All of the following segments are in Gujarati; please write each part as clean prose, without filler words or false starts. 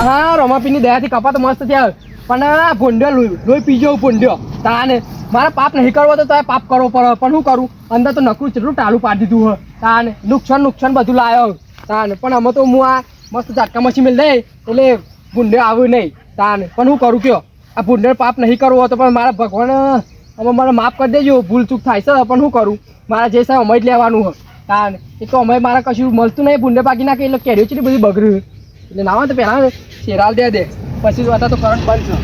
હા રમાપીની દયાથી કપા તો મસ્ત થયા પણ આ ભૂંડ્યો લોહી પીજો ભૂંડ્યો તાને મારા પાપ નહીં કરવો તો પાપ કરવો પડે પણ શું કરું અંદર તો નકરું કેટલું ટાળું પાડી દીધું હોય તાને નુકસાન બધું લાવ્યો તાને પણ અમે તો હું આ મસ્ત ઝાટકા મશી મેળ દે એટલે ભૂંડ્યો આવ્યું નહીં તાને પણ હું કરું કયો આ ભૂંડ્યો પાપ નહીં કરવો તો પણ મારા ભગવાન અમે મારે માફ કરી દેજો ભૂલ ચૂક થાય છે પણ શું કરું મારા જે સાહેબ અમે જ લેવાનું હોય તાને એ તો અમે મારા કશું મળતું નહીં ભૂંડે પાકી નાખે એટલે કેરીઓ છે બધી બગડ્યું એટલે ના હોય તો પહેલાં શેરાલ દે પછી હતા તો કરંટ બંધ છે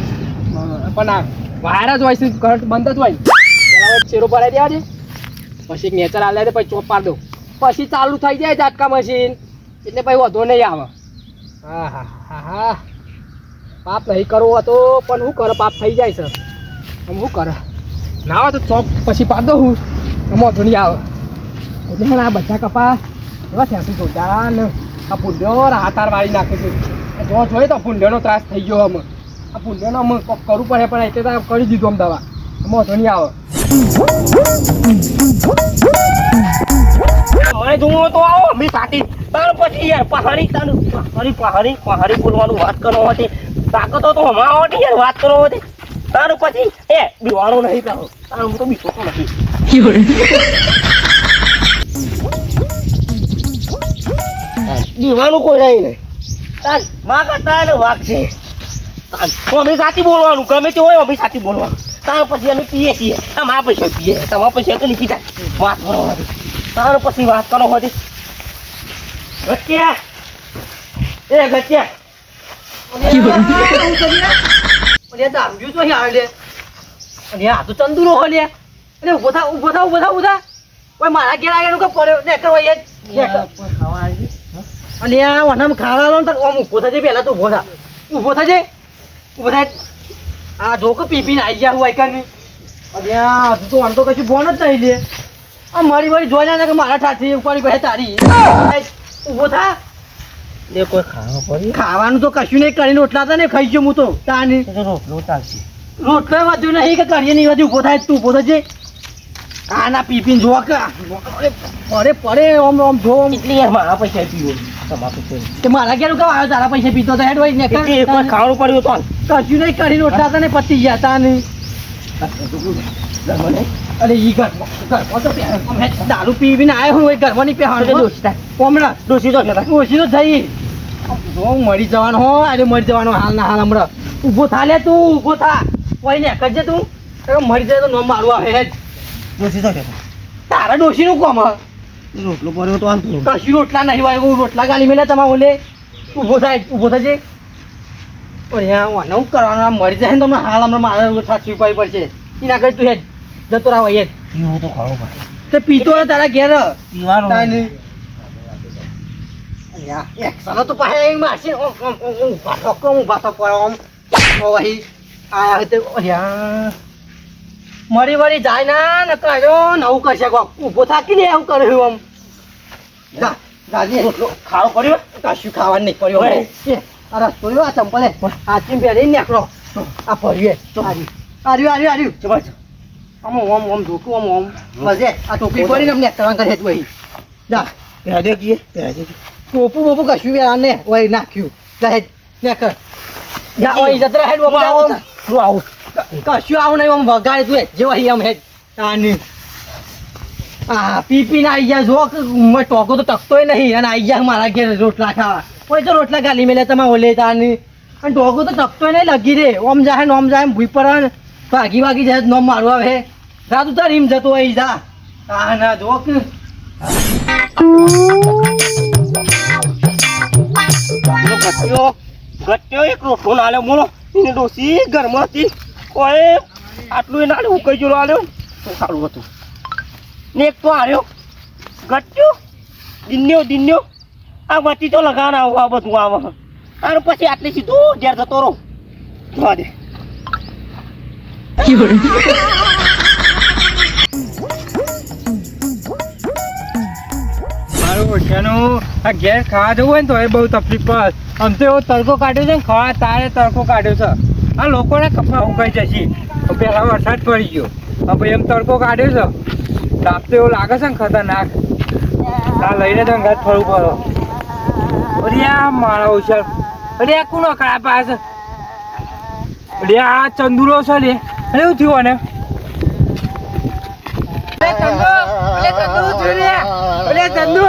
પણ આ વાયર જ હોય છે કરંટ બંધ જ હોય પહેલાં શેરો ભરાઈ દેવા છે પછી એક નેચર હાલે પછી ચોપ પાડ દો પછી ચાલુ થઈ જાય ઝાટકા મશીન એટલે પછી વધો નહીં આવે હા હા હા હા પાપ નહીં કરવો હતો પણ શું કરે પાપ થઈ જાય સર આમ શું કરે ના હોય તો ચોપ પછી પાડ દઉં હું વધો નહીં આવે એટલે આ બધા કપા એવા થયા જોતા ને આ ભૂંડ્યો હાથાર વાળી નાખે છે જો જોઈએ તો ભૂંડ્યાનો ત્રાસ થઈ ગયો અમે આ ભૂંડ્યાનો અમે કરવું પડે પણ એટલે તો કરી દીધું આમ દવા અમે વધુ નહીં આવે મને જોવો તો આવો અમે સાથી તાર પછી યાર પહાડી બોલવાનું વાત કરો હતી તાકતો તો હમણાં આવતી યાર વાત કરો હતી તાર પછી એ બીવાનો નહીં તારો તાર હું તો બીતો નથી દીવાનું કોઈ નહીં તાર માં કરતા ને વાઘ છે અમે સાચી બોલવાનું ગમે તે હોય અમે સાચી બોલવાનું તાર પછી અમે પીએ છીએ તમારા પૈસા પીએ તમારા પૈસા તો લીધી જાય વાત કરો હતી તાર પછી વાત કરો હતી ગચ્યા એ ગચ્યા દારૂ તો અહીં આવે અને આ તો ચંદુરો હોય લે ઉભો થા કોઈ મારા ઘેર આગળ કે પડ્યો ને કરો અને આ વનામ ખાવાનો તો આમ ઊભો થજે પહેલાં તો ઊભો થજે આ જોક પીપીને આવી ગયા હોય કાની અને આ હજુ તો આમ તો કશું બોન જ નહીં લે આ મારી જોઈ ને કે મારા ઠાઠી ઉપાડી પછી તારી ઊભો થા એ કોઈ ખાવા પડી ખાવાનું તો કશું નહીં કરીને રોટલા હતા ને ખાઈ ગયો હું તો તાની રોટલો ચાલશે રોટલો વધુ નહીં કે કરીએ નહીં વધુ ઊભો થાય તું ઊભો થજે આના પીપીને જો કે પડે આમ જો એટલી યાર મારા પૈસા પીવો તમારા પૈસા તે મારા ઘેર કેવા આવ્યો તારા પૈસા પીતો તો હેડ હોય ને કોઈ ખાવાનું પડ્યું તો કશું નહીં કરી રોટલા હતા ને પતી ગયા તા ને અરે ઈ ઘરમાં તો દારૂ પીવીને આવ્યો હોય ઘરમાં નહીં પહેવાનું હમણાં ડોસી તો થઈ જો મરી જવાનો હો અરે મરી જવાનો હાલ ના હાલ હમણાં ઊભો થા લે તું ઊભો થા કોઈ ને કરજે તું મરી જાય તો ન મારવા આવે હેડ ડોસી તો તારા ડોસીનું કોમ રોટલો પડ્યો તો આમ કશું રોટલા નહીં હોય રોટલા ગાલી મેલે તમારે ઓલે ઊભો થજે હું કરવાનું આમ મરી જાય ને તમને હાલ હમણાં મારે સાચવી પાવી પડશે એના કરી તું હેડ જતો રાવ હેડ પીવો તો ખાવો પડે તે પીતો ને તારા ઘેર પીવાનું ચાલો તો પાસે મારશે મરી જાય ના ને કર્યો નવું કરશે ઊભો થાકી ને એવું કર્યું આમ ખાવો પડ્યો કશું ખાવાનું નહીં પડ્યો આ રસ્તો આ ચંપલે હાથી પહેરી નીકળો આ ભર્યું આર્યું આમ ઓમ ધોકું ઓમ મજે આ ટોપી પડીને અમને એકતા કરે તું અહીં જા પહેરે કીએ ટોપું બોપું કશું વ્યા ને ઓય નાખ્યું હેડ ને કર જા ઓય જતરા હેડ ઓમ આવું કશું આવું નહીં આમ વગાડે તું જે અહીં આમ હેડ તાની આ પીપીને આવી ગયા જો ટોકો તો ટકતોય નહીં અને આવી ગયા મારા ઘેર રોટલા ખાવા કોઈ તો રોટલા ગાલી મેલે તમે ઓલે તાની અને ટોકો તો ટકતોય નહીં લગી રે ઓમ જાય ને ઓમ જાય ભૂઈ પર ભાગી જાય નોમ મારવા આવે જા તું તાર એમ જતો અહીં જા હા ના જો ગટ્યો એક રોટલો ના આલ્યો બોલો એને ડોસી ઘરમાં હતી કોઈ આટલું એ નાડે ઉકાઈ ગયો આલ્યો તો સારું હતું ને એક તો આર્યો ગટ્યો દિન્યો આ વટી તો લગાન આવું આ બધું આવે અને પછી આટલે સીધું ઘેર જતો રહો જોવા દે મારું ઓછાનું આ ઘેર ખાવા જવું હોય ને તો એ બહુ તકલીફ પડે આમ તો એવો તડકો કાઢ્યો છે ને ખાવા તારે તડકો કાઢ્યો છે આ લોકોને કપા ઉગાઈ જશે પહેલાં વરસાદ પડી ગયો હવે એમ તડકો કાઢ્યો છે તાપ તો એવું લાગે છે ને ખતરનાક આ લઈને તો ઘર ફરવું પડો અરે આ મારા ઓછા અરે આ કોનો કળા પાસે અરે આ ચંદુરો છે લે અરે શું થયું આને અરે ચંદુ જોઈ લે અરે ચંદુ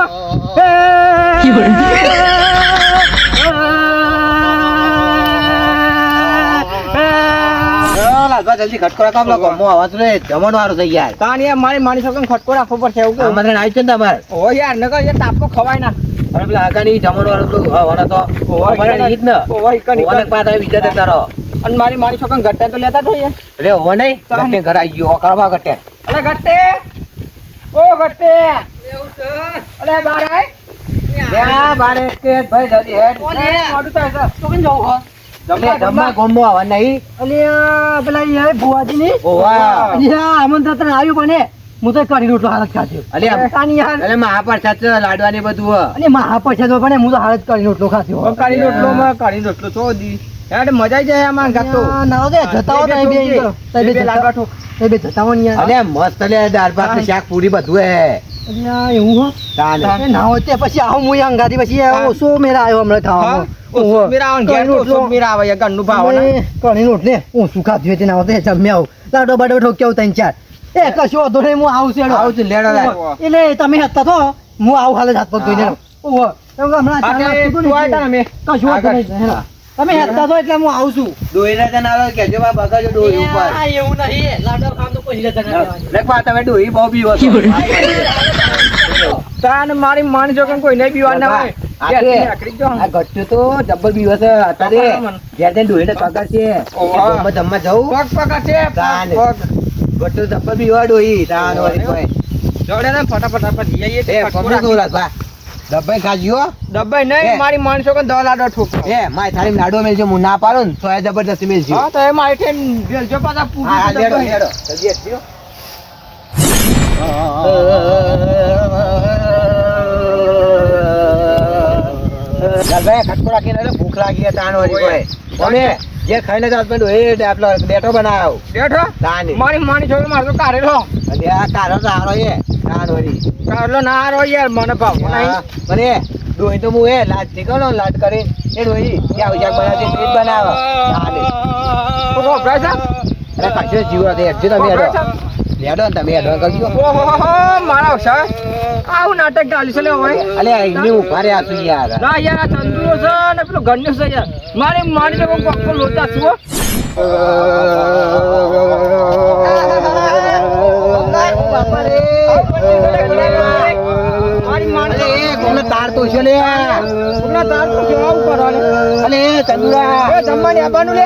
લાલભા જલ્દી ખટકો કામ લાગો મો આવાજ રે જમણ વાળો થઈ ગયા તાન યાર મારી માની છોકરાને ખટકો રાખવો પડશે એવું કે અમારે આવી છે ને તમારે ઓ યાર નકર યાર તાપકો ખવાય ના અરે પેલા આગાની જમણ વાળો તો વાળો તો અમારે નહીં જ ને ઓય કની ઓને પાછા વિચાર દેતા રહો અને મારી છોકરાને ઘટ્ટા તો લેતા જોઈએ રે હો નહીં ગટ્ટે ઘર આવી ગયો કરવા ગટ્ટે અલે ઘટ્ટે ઓ ઘટ્ટે એવું છે અલે બાર આય લ્યા બારે કે ભાઈ જલ્દી હેડ મોડું થાય છે તો કેમ જવું હો જમવા ગોમો આવવા નહીં અલ્યા પેલા યાર ભુવાજી ની ઓવા અલ્યા આમંત્રણ આવ્યું પણ હું તો કરી રોટલો હાલત ખાધ્યો અલ્યા તાની યાર અલે મહાપ્રસાદ છે લાડવાની બધું અને મહાપૈસા તો પણ હું તો હાલત કરી રોટલો ખાધ્યો કરી રોટલોમાં કરી રોટલો તો દી યાર મજા આવી જાય આમાં ગાતો ના દે જતા હો બે બે લાડવા ઠોક એ બે જતા હો ને યાર અલે મસ્ત લે દાળ ભાત ને શાક પૂરી બધું હે અલ્યા એવું હો તાને એ ના હોય તે પછી આવું હું અંગાથી પછી ઓછો મેરા આવ્યો હમણાં ખાવામાં કણી રોટ ને હું સુખા થયો તે ના હોતે જમ્યા આવું લાડો બાડો ઠોક્યો ત્રણ ચાર એ કશો વાંધો નહીં હું આવું છું આવું છું લેડો લે એટલે તમે હતા તો હું આવું હાલ જ હાથ પગ ધોઈને ઓહો તમે હમણાં કશું વાંધો નહીં તમે હતા તો એટલે હું આવું છું ડોહીને તને આવે કેજો બા બગાજો ડોહી ઉપર એવું નહીં લાડો ખામ તો કોઈ લેખ બા તમે ડોહી બહુ પીવો છો તાન મારી માની જો કોઈ નહીં પીવા ના હોય આ ગટ્ટુ તો જબ્બર પીવો છે અત્યારે જ્યારે તેને ડોહીને પગાર છે જમવા જવું પગ પગ છે ગટ્ટુ જબ્બર પીવા ડોહી તાન વળી કોઈ જોડે ને ફટાફટ જઈએ એ પગને તો રાખવા ડબ્બાઈ ખાજો ડબ્બાઈ નહીં મારી માણસો કે દવા લાડો ઠોક એ માય થાળી લાડો મેલજો હું ના પાડું ને તો એ જબરદસ્તી મેલજો હા તો એ મારી ઠેન વેલજો પાછા હા પૂરી લેડો લેડો જલ્દી એટલો લાલભાઈ ખટકો રાખીને ભૂખ લાગી તાણ વળી કોઈ તમે જે ખાઈને જાત પેલું એ આપણો બેટો બનાવ્યો બેઠો તાની મારી માની છોકરી મારતો કારેલો અને આ કારો તો હારો એ તાણ વળી કારેલો ના હારો યાર મને ભાવ નહીં મને ડોહી તો હું એ લાજ શીખવાનો લાજ કરી એ ડોહી ક્યાં ઉજાક બનાવતી તે જ બનાવો તાને ઓહો બ્રાજા અરે કશો જીવો દે હજુ તમે હેડો લેડો ને તમે હેડો કરજો ઓહો મારા છે આવું નાટક ગાલી છે લે હોય અલે એને ઉભા રહ્યા છું યાર ના યાર આ તંદુરો છે ને પેલો ગણ્યો છે યાર મારી માની જો પક્કો લોચા છું મારી માની કોને તાર તો છે લે કોના તાર તો કેવું કરવાને અલે ચંદુરા એ જમવાની આબાનું લે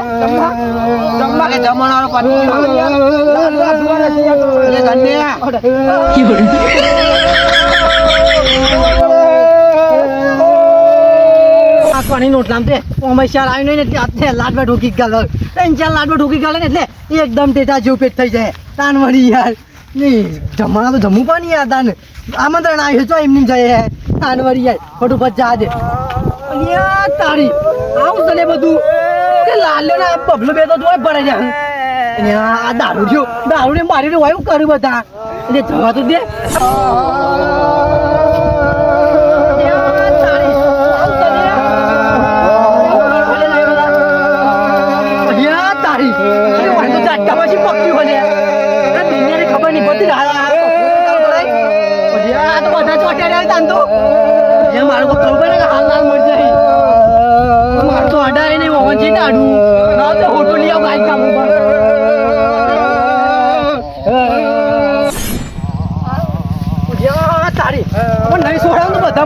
જમવા એ જમણવાળો પાછો અલે ગણ્યા પાણી નોટ લાંબે અમે ચાર આવી નહીં ને એટલે લાડવા ઢોકી ગાલે ત્રણ ચાર લાડવા ઢોકી ગાલે ને એટલે એકદમ ટેટા જેવું પેટ થઈ જાય તાન વળી યાર નહીં જમવાના તો જમવું પણ યાર તાન આમંત્રણ આવ્યું તો એમની જાય તાન વળી યાર ફટોફટ જા દે યાર તારી આવું તને બધું તે લાલ્યો ને બબલો બે તો જોઈ પડે છે આ દારૂ થયો દારૂ ને મારીને વાયું કર્યું બધા એટલે જવા તો દે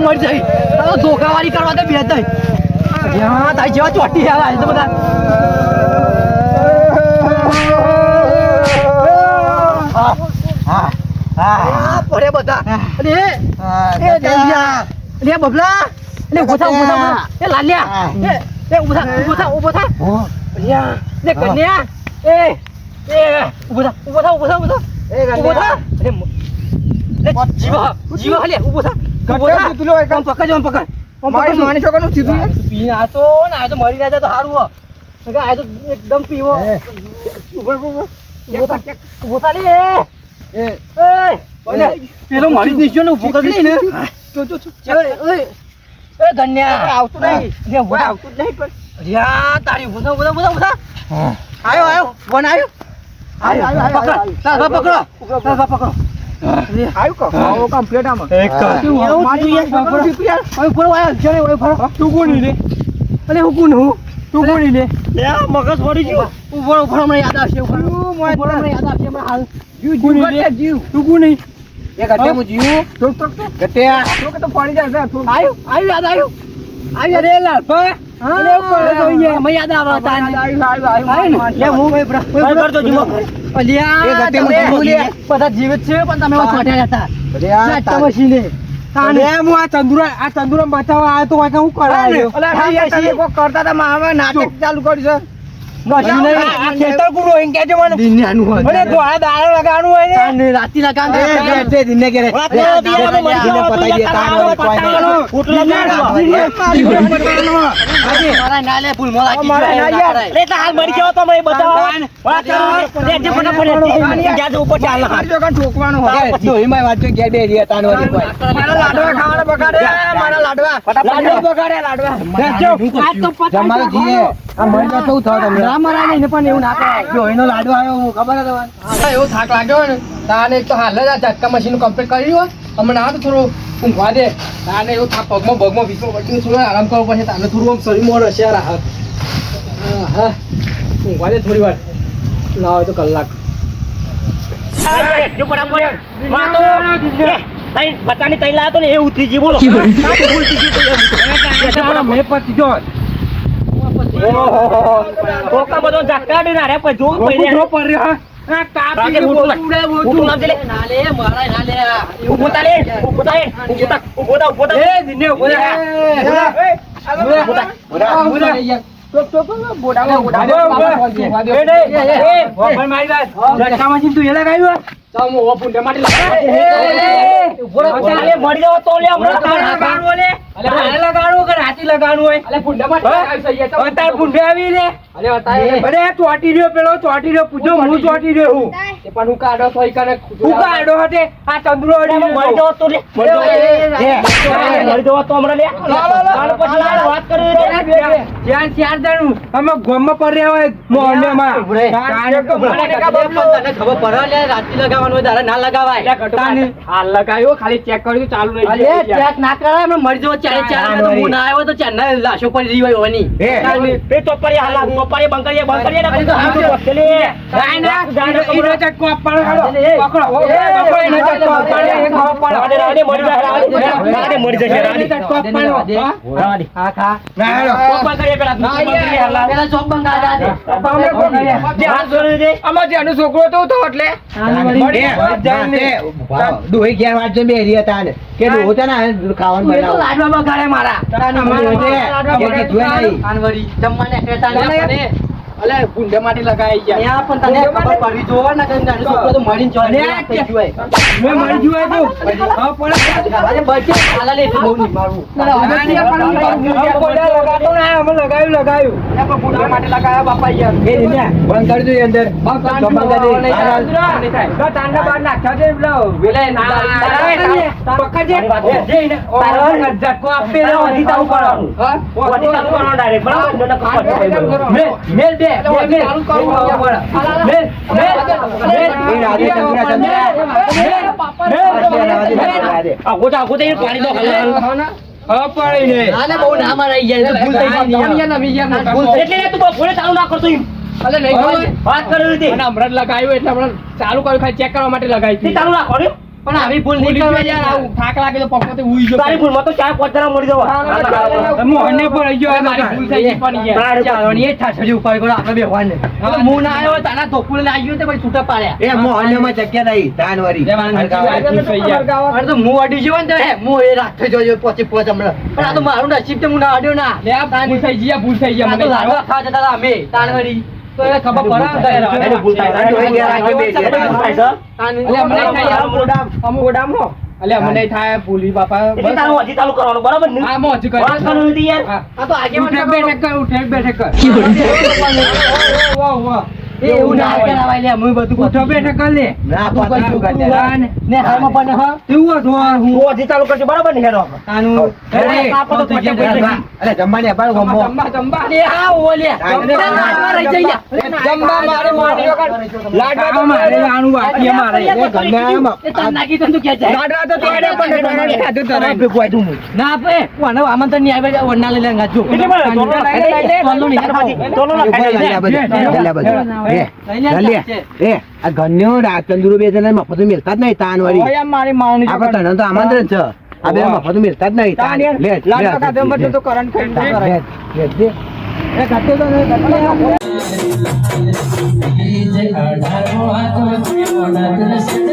મરી જાય ધોકાવાળી કરવા તો બે દઈ તારી જેવા ચોટી આવે તો બધા પડે બધા અરે બબલા ઉભો થા એ લાલ્યા ઉભો થા લે કન્યા ઉભો થા જીવા લે ઉભો થા પકડ માની છોકરાનું સીધું પી આ તો મરી જાય તો સારું આ તો એકદમ પીવો ઉભો થા લે પેલો મારી દીધો ને ઉભો કરી ને એ ધન્યા આવતું નહીં આવતું જ નહીં પણ યા તારી બોલો આયો ફોન આવ્યો પકડો આવ્યું કો આવો કમ્પ્લીટ આમાં તું કોની લે અલે હું કોણ હું તું કોની લે મગજ વળી ગયો ઉભો હમણાં યાદ આવશે હમણાં યાદ આવશે હમણાં હાલ જીવ તું કોની એ ગટે હું જીવું ગટે તો પાણી જાય આવ્યું યાદ આવ્યું રે લાલ ભાઈ મને યાદ આવે બધા જીવિત છે પણ તમે ચોટ્યા હતા મશીને હું આ ચંદુરમ બચાવવા આવ્યો તો હું કરાયો કરતા હતા મારા નાટક ચાલુ કર્યું છે ખેતર પૂરો એમ કેજો મને દિન્યાનું હોય અરે દોડા દાળ લગાડવાનું હોય ને રાતી લગાડવાનું તે દિન્ને કે દિન્ને પતાઈ દે કાન ઉટલા મારા નાલે ભૂલ મોલા કી લે તો હાલ મરી જાવ તો મને બતાવો વાત કરો જે ફટાફટ જાજો ઉપર ચાલ લગાડજો કાન ઠોકવાનો હોય તો હિમાય વાત કે બે રે તાનવારી કોઈ મારા લાડવા ખાવાના બગાડે મારા લાડવા ફટાફટ બગાડે લાડવા આ તો પતા જમાલ જી આ મરી તો થાવ તમને મારા ને પણ એવું ના કરાય જો એનો લાડવો આવ્યો ખબર હે તમને હા એવો થાક લાગ્યો ને તાને એક તો હાલ જ આ ઝટકા મશીન કમ્પ્લીટ કરી રહ્યો હમણાં આ તો થોડું ઊંઘવા દે તાને એવું થાક પગમાં વિશ્વ વટી થોડો આરામ કરવો પડશે તાને થોડું આમ શરીરમાં રશે રાહત હા ઊંઘવા દે થોડી વાર ના હોય તો કલાક બતાની તઈ લાતો ને એ ઉતરી જી બોલો મેં પતી જો કોકા બધો ઝટકા દે ના રે પછી જોવું પડે પડ્યો આ કાપી ઉઠું નામ દે નાલે મારા નાલે ઉભો તાલે એ દિને ઉભો ચોટી રહ્યો પૂછો હું ચોટી રહ્યો હું પણ હું કાઢો તો હું કાઢો હતે આ ચંદ્રો મરી જવો તો લે મરી જવો તો હમણાં લે પછી વાત કરી ચાર જણું અમે ગોમમાં પર રહ્યા હોય મોહલ્લામાં ખબર પડે રાતી લગાવવાનું હોય તારે ના લગાવાય હાલ લગાવ્યો ખાલી ચેક કર્યું ચાલુ નહીં ચેક ના કરાય અમે મરી જવો ચારે ચાર હું ના આવ્યો તો ચાર ના લાશો પડી રહી હોય હોવાની એ ચોપરી હાલ ચોપરી બંકરીએ ઈનો ચટકો આપવાનો હાલો પકડો ઈનો ચટકો આપવાનો મરી જશે ચટકો આપવાનો હા ખા ના હાલો પેલા ચોપ બંગાડા દે અમાર જેનો છોકરો તો એટલે દોહી ઘેર વાત બે રહ્યા તા ને કે દોહો તા ને ખાવાનું બનાવો લાડવા બગાડે મારા જમવાને કહેતા ને અલે ગુંડે માટે લગાઈ ગયા પણ તને ખબર પડવી જો ને કે નાનો છોકરો તો મરીને જોઈ થઈ ગયો મે મરી ગયો તો હા પણ અરે બચે હાલા લે બહુ ની મારું લગાતો ને અમે લગાવ્યું પણ ગુંડે માટે લગાયા બાપા યાર એ ને બંધ કરી દો અંદર બંધ કરી દે તો તાંડા બાર નાખ્યા છે વેલે ના પકડજે જઈને તારો ઝટકો આપે ને વધી તાવ કરવાનું હા વધી તાવ કરવાનું ડાયરેક્ટ બરાબર મેલ દે ચાલુ કરું ખાલી ચેક કરવા માટે લગાવી ચાલુ રાખો પણ આવી ભૂલ નહીં કરવા યાર આવું થાક લાગે તો પકડતે ઉઈ જો તારી ભૂલ માં તો 4-5 જણા મરી જવા મોહને પર આવી ગયો મારી ભૂલ થઈ ગઈ પણ યાર ચાલવાની એ થાશે જો ઉપર કરો આપણે બેવાને હું ના આવ્યો તાના ધોકુલે આવી ગયો તે પછી છૂટા પાડ્યા એ મોહને માં જગ્યા નહીં તાનવારી અરે તો હું અડી ગયો ને હું એ રાખતો જોજો પછી પોચ હમણાં પણ આ તો મારું નસીબ તો હું ના અડ્યો ના લે આ ભૂલ થઈ ગઈ મને લાડવા ખાવા જતા હતા અમે તાનવારી તો એ ખબર પડે એને ભૂલ થાય અલે મને થાય ભૂલી બાપા એટલે તારું હજી ચાલુ કરવાનું બરાબર ને હા મો હજી કરી વાત કરું હતી યાર આ તો આગે બેઠક કર ઉઠે બેઠક કર વાહ વાહ એવું ના કરાવાય લે હું બધું ઉઠો બેઠો કર લે ના, તું કોઈ પાછું છોકરું કરી દે. હોય ને હાલમાં પણ હ તેવું હતું હું તું હજી ચાલુ કરજો બરાબર ને હેરો તાનું અરે, આપણે તો પચે પચે અરે જમવાની અપાડો ગમો. જંબા લે આ ઓ લે લાડવા રહી જઈ જંબા મારે માર્યો કર લાડવા મારે આનું બાકી મારે એ ગમે એ તન નાખી તન તું કે જાય લાડવા તો તોડે પણ તોડે ખાધું તોડે. ભેગું આયતું હું ના આપે કોને આમંત્રણ નહીં આવે વરના લઈ લે ગાજો એટલે પણ તોલો લઈ લે. તોલો ના ખાઈ લે. આ ઘરનો તંદુરો બે જણા મફત મેળતા જ નહીં તાન વાળી મારી માની આપણે તને તો આમંત્રણ છે આ બે મફત મેળતા જ નહીં તાન લે લાડવા ખાધો બધું તો કરંટ ખાઈ લે એ ખાતો તો નહીં અઢારો હાથો મોઢા દર્શન